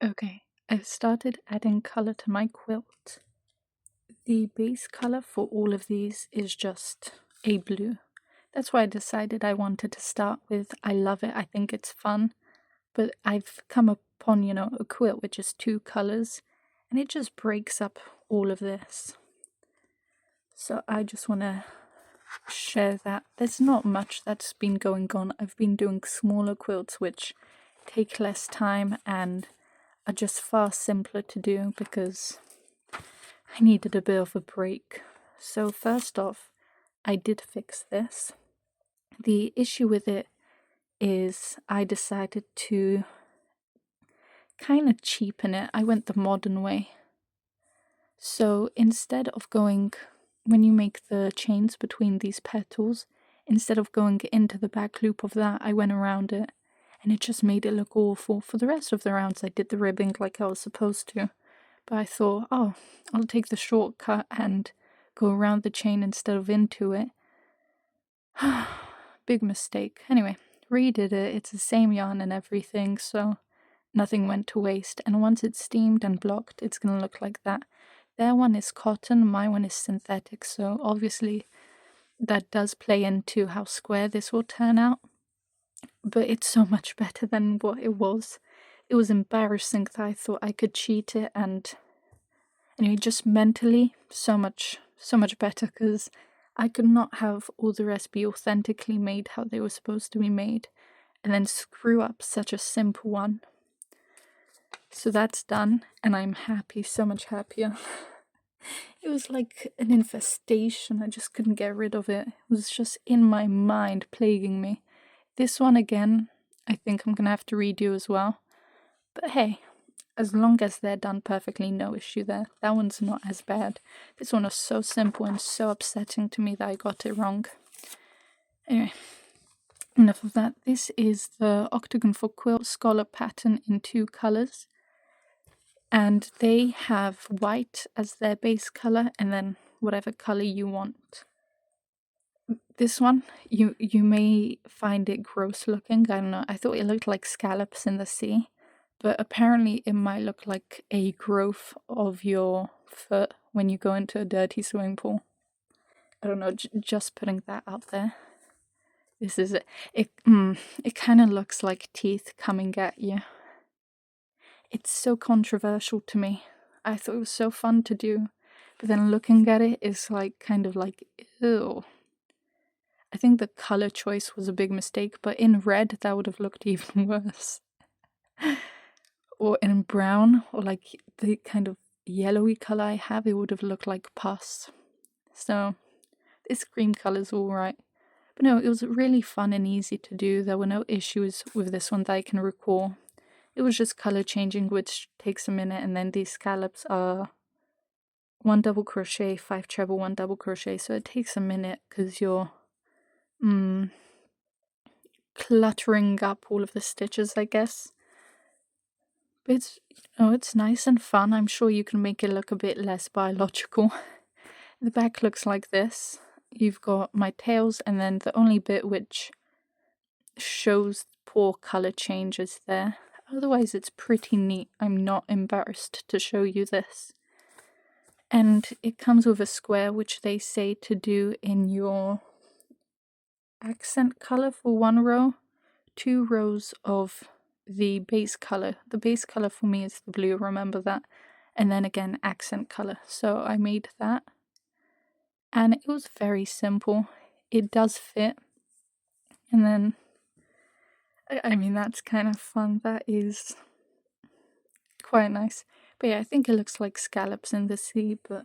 Okay, I've started adding color to my quilt. The base color for all of these is just a blue. That's why I decided I wanted to start with. I love it, I think it's fun, but I've come upon, a quilt with just two colors, and it just breaks up all of this. So I just want to share that. There's not much that's been going on. I've been doing smaller quilts which take less time and are just far simpler to do because I needed a bit of a break. So first off, I did fix this. The issue with it is I decided to kind of cheapen it. I went the modern way. So instead of going, when you make the chains between these petals, instead of going into the back loop of that, I went around it, and it just made it look awful. For the rest of the rounds, I did the ribbing like I was supposed to, but I thought, oh, I'll take the shortcut and go around the chain instead of into it. Big mistake. Anyway, redid it. It's the same yarn and everything, so nothing went to waste. And once it's steamed and blocked, it's gonna look like that. Their one is cotton, my one is synthetic, so obviously that does play into how square this will turn out. But it's so much better than what it was. It was embarrassing that I thought I could cheat it, and anyway, just mentally, so much better, because I could not have all the rest be authentically made how they were supposed to be made, and then screw up such a simple one. So that's done, and I'm happy, so much happier. It was like an infestation, I just couldn't get rid of it. It was just in my mind, plaguing me. This one again, I think I'm gonna have to redo as well. But hey, as long as they're done perfectly, no issue there. That one's not as bad. This one was so simple and so upsetting to me that I got it wrong. Anyway, enough of that. This is the Octagon for Quilt Scholar pattern in two colors. And they have white as their base color and then whatever color you want. This one, you may find it gross looking. I don't know. I thought it looked like scallops in the sea. But apparently it might look like a growth of your foot when you go into a dirty swimming pool. I don't know, just putting that out there. This is it. It kind of looks like teeth coming at you. It's so controversial to me. I thought it was so fun to do, but then looking at it is like kind of like, ew. I think the color choice was a big mistake, but in red that would have looked even worse. Or in brown, or like the kind of yellowy color I have, it would have looked like pus. So this cream color is alright. But no, it was really fun and easy to do. There were no issues with this one that I can recall. It was just color changing, which takes a minute, and then these scallops are 1 double crochet, 5 treble, 1 double crochet, so it takes a minute because you're cluttering up all of the stitches, I guess. But it's nice and fun. I'm sure you can make it look a bit less biological. The back looks like this. You've got my tails, and then the only bit which shows poor color changes there. Otherwise it's pretty neat. I'm not embarrassed to show you this. And it comes with a square which they say to do in your accent color for 1 row, 2 rows of the base color. The base color for me is the blue, remember that. And then again accent color. So I made that. And it was very simple. It does fit. And then I mean, that's kind of fun. That is quite nice. But yeah, I think it looks like scallops in the sea, but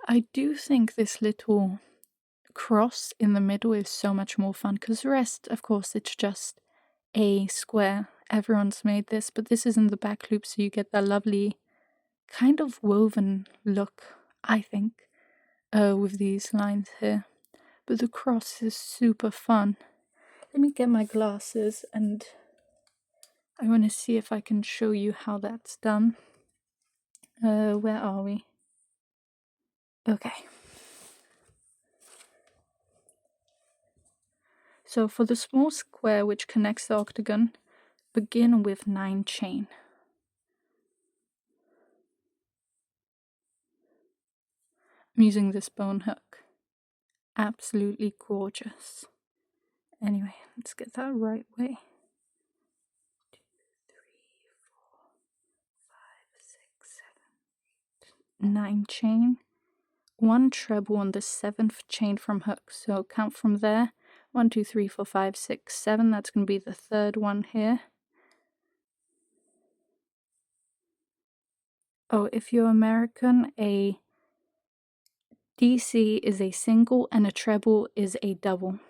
I do think this little cross in the middle is so much more fun, because the rest, of course, it's just a square. Everyone's made this, but this is in the back loop, so you get that lovely kind of woven look, I think, with these lines here. But the cross is super fun. Let me get my glasses, and I want to see if I can show you how that's done. Where are we? Okay. So for the small square which connects the octagon, begin with 9 chain. I'm using this bone hook. Absolutely gorgeous. Anyway, let's get that right way. 2, 3, 4, 5, 6, 7, 8, 9 chain. 1 treble on the 7th chain from hook. So count from there. 1, 2, 3, 4, 5, 6, 7. That's going to be the 3rd one here. Oh, if you're American, a DC is a single and a treble is a double.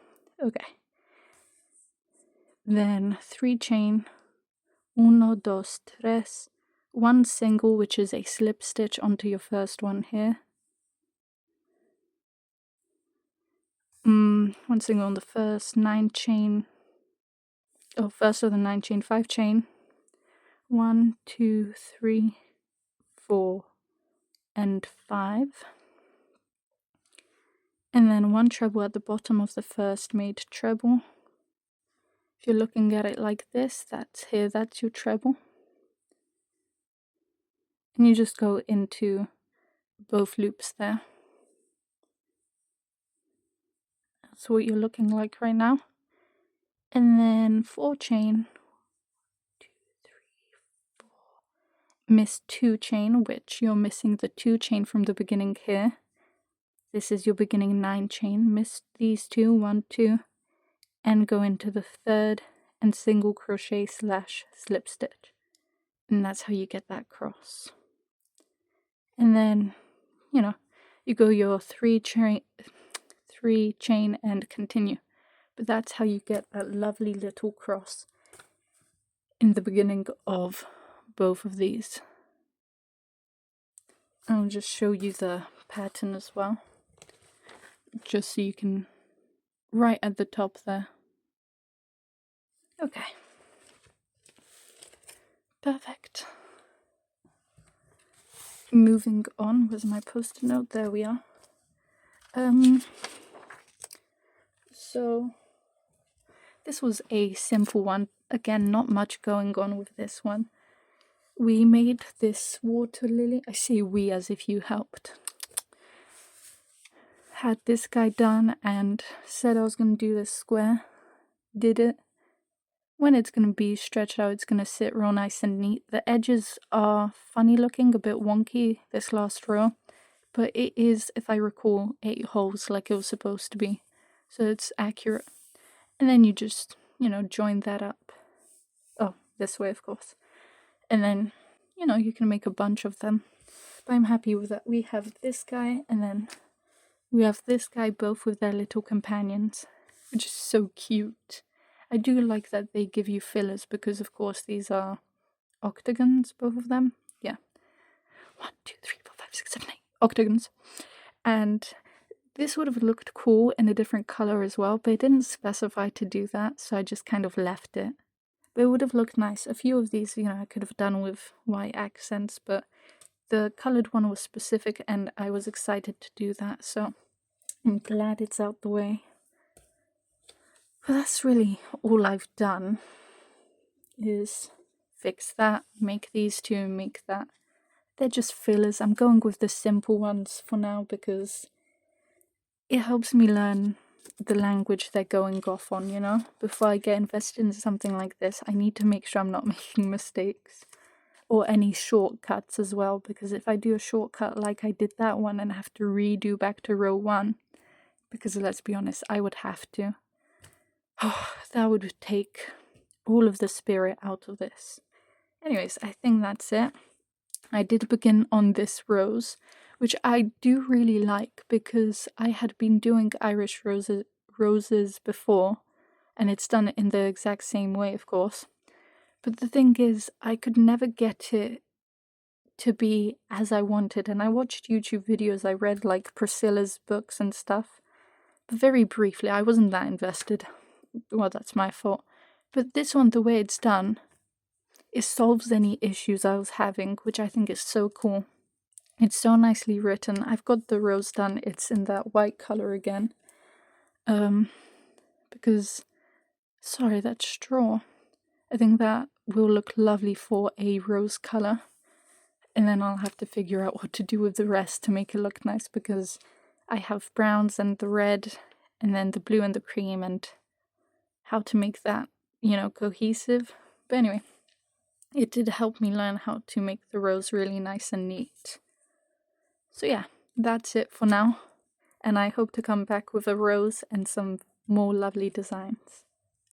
Okay. Then 3 chain. 1, 2, 3. 1 single, which is a slip stitch onto your first one here. 1 single on the first, 9 chain. Oh, first of the 9 chain, 5 chain. 1, 2, 3, 4, and 5. And then 1 treble at the bottom of the first made treble. If you're looking at it like this, that's here, that's your treble. And you just go into both loops there. That's what you're looking like right now. And then 4 chain, 2, 3, 4. Miss 2 chain, which you're missing the 2 chain from the beginning here. This is your beginning 9 chain. Miss these 2, 1, 2, and go into the 3rd and single crochet / slip stitch. And that's how you get that cross. And then, you go your 3 chain and continue. But that's how you get that lovely little cross in the beginning of both of these. I'll just show you the pattern as well, just so you can, right at the top there. Okay. Perfect. Moving on with my post-it note, there we are. So this was a simple one. Again, not much going on with this one. We made this water lily. I say we as if you helped. Had this guy done and said I was going to do this square. Did it. When it's going to be stretched out, it's going to sit real nice and neat. The edges are funny looking, a bit wonky, this last row. But it is, if I recall, 8 holes like it was supposed to be. So it's accurate. And then you just, join that up. Oh, this way, of course. And then, you can make a bunch of them. But I'm happy with that. We have this guy, and then we have this guy, both with their little companions, which is so cute. I do like that they give you fillers because, of course, these are octagons, both of them. Yeah. 1, 2, 3, 4, 5, 6, 7, 8 octagons. And this would have looked cool in a different color as well, but it didn't specify to do that, so I just kind of left it. But it would have looked nice. A few of these, I could have done with white accents, but the colored one was specific and I was excited to do that, so I'm glad it's out the way. But that's really all I've done, is fix that, make these two, make that. They're just fillers. I'm going with the simple ones for now because it helps me learn the language they're going off on, Before I get invested in something like this, I need to make sure I'm not making mistakes. Or any shortcuts as well, because if I do a shortcut like I did that one and have to redo back to row 1, because let's be honest, I would have to. That would take all of the spirit out of this. Anyways, I think that's it. I did begin on this rose, which I do really like because I had been doing Irish roses before, and it's done in the exact same way, of course. But the thing is, I could never get it to be as I wanted, and I watched YouTube videos, I read like Priscilla's books and stuff, but very briefly, I wasn't that invested. Well, that's my fault. But this one, the way it's done, it solves any issues I was having, which I think is so cool. It's so nicely written. I've got the rose done, it's in that white color again. Because, sorry, that straw. I think that will look lovely for a rose color. And then I'll have to figure out what to do with the rest to make it look nice, because I have browns and the red and then the blue and the cream, and how to make that, you know, cohesive. But anyway, it did help me learn how to make the rose really nice and neat. So yeah, that's it for now, and I hope to come back with a rose and some more lovely designs.